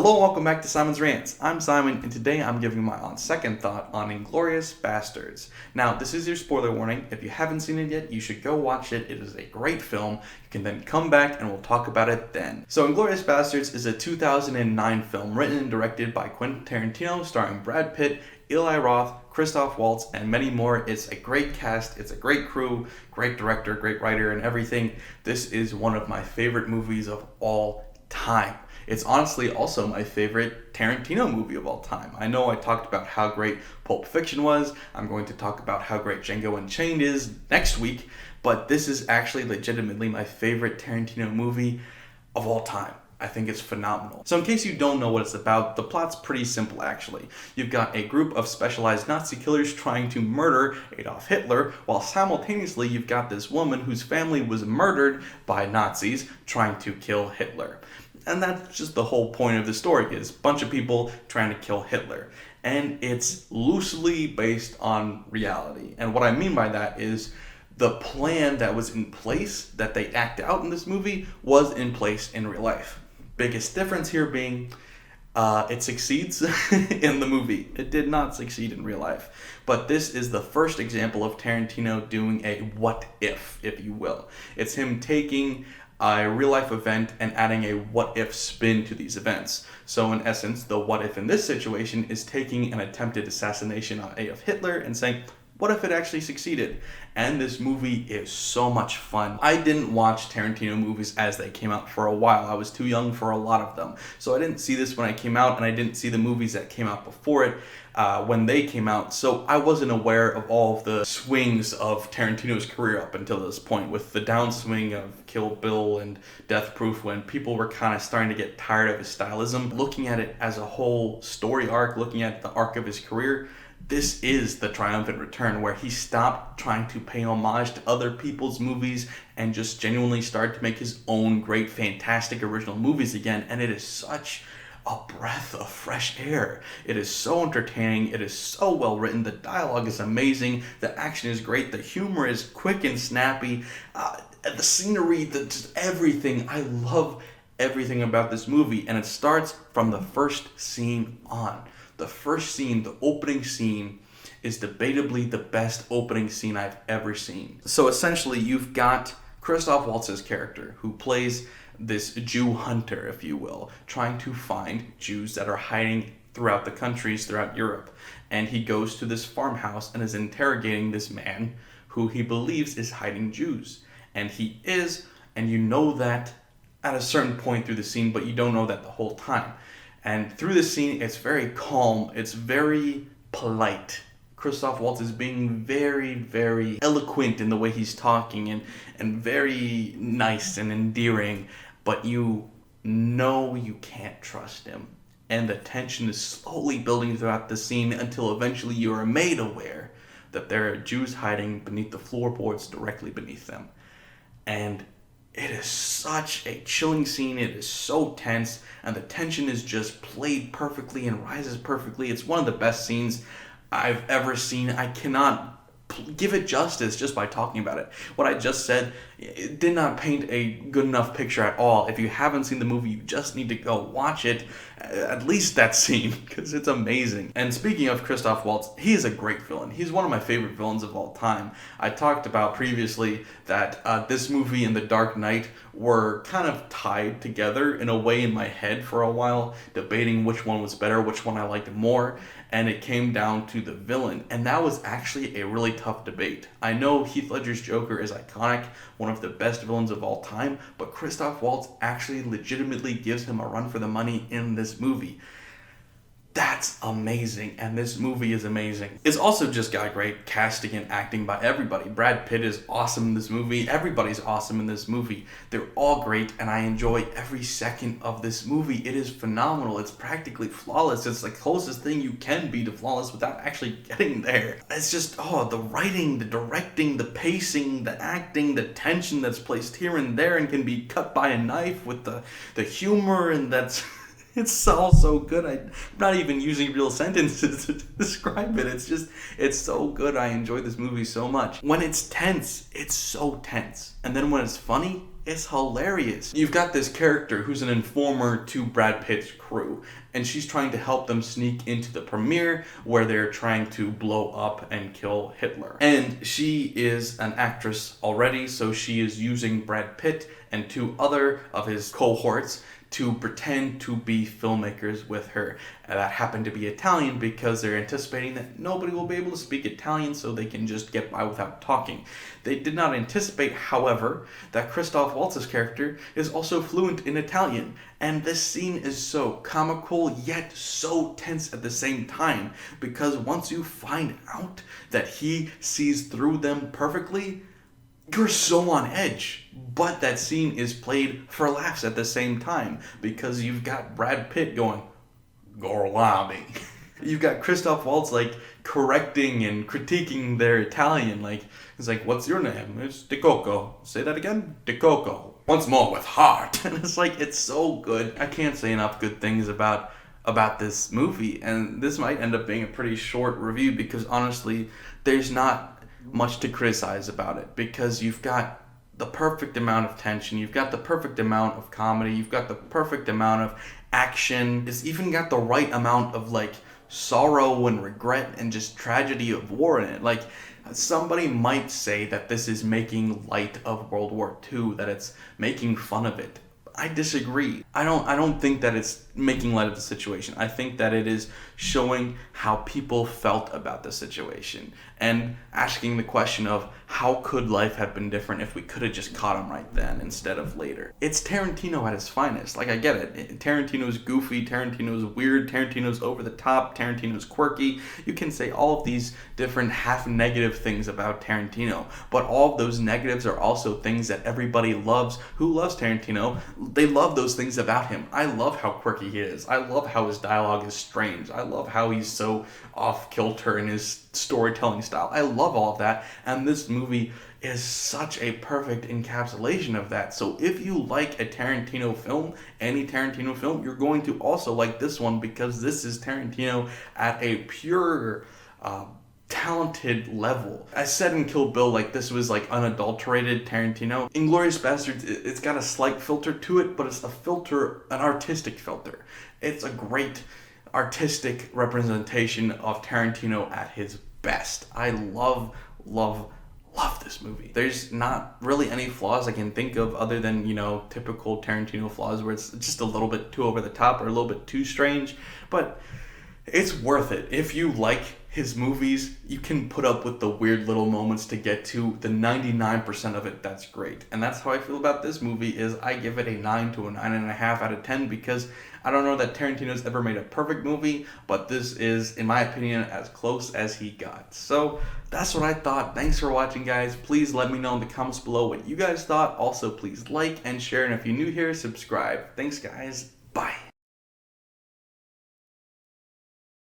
Hello and welcome back to Simon's Rants. I'm Simon, and today I'm giving my second thought on Inglourious Basterds. Now, this is your spoiler warning. If you haven't seen it yet, you should go watch it. It is a great film. You can then come back and we'll talk about it then. So, Inglourious Basterds is a 2009 film written and directed by Quentin Tarantino, starring Brad Pitt, Eli Roth, Christoph Waltz, and many more. It's a great cast, it's a great crew, great director, great writer, and everything. This is one of my favorite movies of all time. It's honestly also my favorite Tarantino movie of all time. I know I talked about how great Pulp Fiction was. I'm going to talk about how great Django Unchained is next week, but this is actually legitimately my favorite Tarantino movie of all time. I think it's phenomenal. So in case you don't know what it's about, the plot's pretty simple actually. You've got a group of specialized Nazi killers trying to murder Adolf Hitler, while simultaneously you've got this woman whose family was murdered by Nazis trying to kill Hitler. And that's just the whole point of the story, is a bunch of people trying to kill Hitler. And it's loosely based on reality. And what I mean by that is the plan that was in place, that they act out in this movie, was in place in real life. Biggest difference here being it succeeds in the movie. It did not succeed in real life. But this is the first example of Tarantino doing a what if you will. It's him taking a real life event and adding a what if spin to these events. So in essence, the what if in this situation is taking an attempted assassination on Adolf Hitler and saying, what if it actually succeeded? And this movie is so much fun. I didn't watch Tarantino movies as they came out for a while. I was too young for a lot of them. So I didn't see this when I came out, and I didn't see the movies that came out before it when they came out. So I wasn't aware of all of the swings of Tarantino's career up until this point, with the downswing of Kill Bill and Death Proof, when people were kind of starting to get tired of his stylism. Looking at it as a whole story arc, looking at the arc of his career, this is the triumphant return, where he stopped trying to pay homage to other people's movies and just genuinely started to make his own great, fantastic original movies again. And it is such a breath of fresh air. It is so entertaining. It is so well written. The dialogue is amazing. The action is great. The humor is quick and snappy. The scenery, just everything. I love everything about this movie. And it starts from the first scene on. The first scene, the opening scene, is debatably the best opening scene I've ever seen. So essentially, you've got Christoph Waltz's character, who plays this Jew hunter, if you will, trying to find Jews that are hiding throughout the countries, throughout Europe. And he goes to this farmhouse and is interrogating this man who he believes is hiding Jews. And he is, and you know that at a certain point through the scene, but you don't know that the whole time. And through the scene, it's very calm, it's very polite. Christoph Waltz is being very, very eloquent in the way he's talking and very nice and endearing, but you know you can't trust him. And the tension is slowly building throughout the scene until eventually you are made aware that there are Jews hiding beneath the floorboards directly beneath them. And it is such a chilling scene. It is so tense, and the tension is just played perfectly and rises perfectly. It's one of the best scenes I've ever seen. I cannot give it justice just by talking about it. What I just said, it did not paint a good enough picture at all. If you haven't seen the movie, you just need to go watch it, at least that scene, because it's amazing. And speaking of Christoph Waltz, he is a great villain. He's one of my favorite villains of all time. I talked about previously that this movie and The Dark Knight were kind of tied together in a way in my head for a while, debating which one was better, which one I liked more, and it came down to the villain. And that was actually a really tough debate. I know Heath Ledger's Joker is iconic, one of the best villains of all time, but Christoph Waltz actually legitimately gives him a run for the money in this movie. That's amazing, and this movie is amazing. It's also just got great casting and acting by everybody. Brad Pitt is awesome in this movie. Everybody's awesome in this movie. They're all great, and I enjoy every second of this movie. It is phenomenal. It's practically flawless. It's the closest thing you can be to flawless without actually getting there. It's just, the writing, the directing, the pacing, the acting, the tension that's placed here and there and can be cut by a knife with the humor, and that's... It's all so good. I'm not even using real sentences to describe it. It's so good. I enjoy this movie so much. When it's tense, it's so tense. And then when it's funny, It's hilarious. You've got this character who's an informer to Brad Pitt's crew, and she's trying to help them sneak into the premiere where they're trying to blow up and kill Hitler. And she is an actress already, so she is using Brad Pitt and two other of his cohorts to pretend to be filmmakers with her. And that happened to be Italian because they're anticipating that nobody will be able to speak Italian, so they can just get by without talking. They did not anticipate, however, that Christoph Waltz's character is also fluent in Italian. And this scene is so comical yet so tense at the same time, because once you find out that he sees through them perfectly, you're so on edge. But that scene is played for laughs at the same time, because you've got Brad Pitt going, Gorlami. You've got Christoph Waltz like correcting and critiquing their Italian. Like, he's like, what's your name? It's De Coco. Say that again? De Coco. Once more with heart. And it's like, it's so good. I can't say enough good things about this movie. And this might end up being a pretty short review, because honestly, there's not much to criticize about it, because you've got the perfect amount of tension, you've got the perfect amount of comedy, you've got the perfect amount of action, it's even got the right amount of like sorrow and regret and just tragedy of war in it. Like, somebody might say that this is making light of World War II, that it's making fun of it. I disagree. I don't think that it's making light of the situation. I think that it is showing how people felt about the situation and asking the question of how could life have been different if we could have just caught him right then instead of later. It's Tarantino at his finest. Like, I get it. Tarantino's goofy, Tarantino's weird, Tarantino's over the top, Tarantino's quirky. You can say all of these different half negative things about Tarantino, but all of those negatives are also things that everybody loves who loves Tarantino. They love those things about him. I love how quirky he is. I love how his dialogue is strange. I love how he's so off kilter in his storytelling style. I love all of that, and this movie is such a perfect encapsulation of that. So if you like a Tarantino film, any Tarantino film, you're going to also like this one, because this is Tarantino at a pure talented level. I said in Kill Bill, like, this was like unadulterated Tarantino. Inglourious Basterds, it's got a slight filter to it, but it's an artistic filter. It's a great artistic representation of Tarantino at his best. I love this movie. There's not really any flaws I can think of other than, typical Tarantino flaws where it's just a little bit too over the top or a little bit too strange, but it's worth it. If you like his movies, you can put up with the weird little moments to get to the 99% of it. That's great. And that's how I feel about this movie. Is I give it a 9 to a 9.5 out of 10, because I don't know that Tarantino's ever made a perfect movie, but this is, in my opinion, as close as he got. So that's what I thought. Thanks for watching, guys. Please let me know in the comments below what you guys thought. Also, please like and share, and if you're new here, subscribe. Thanks, guys.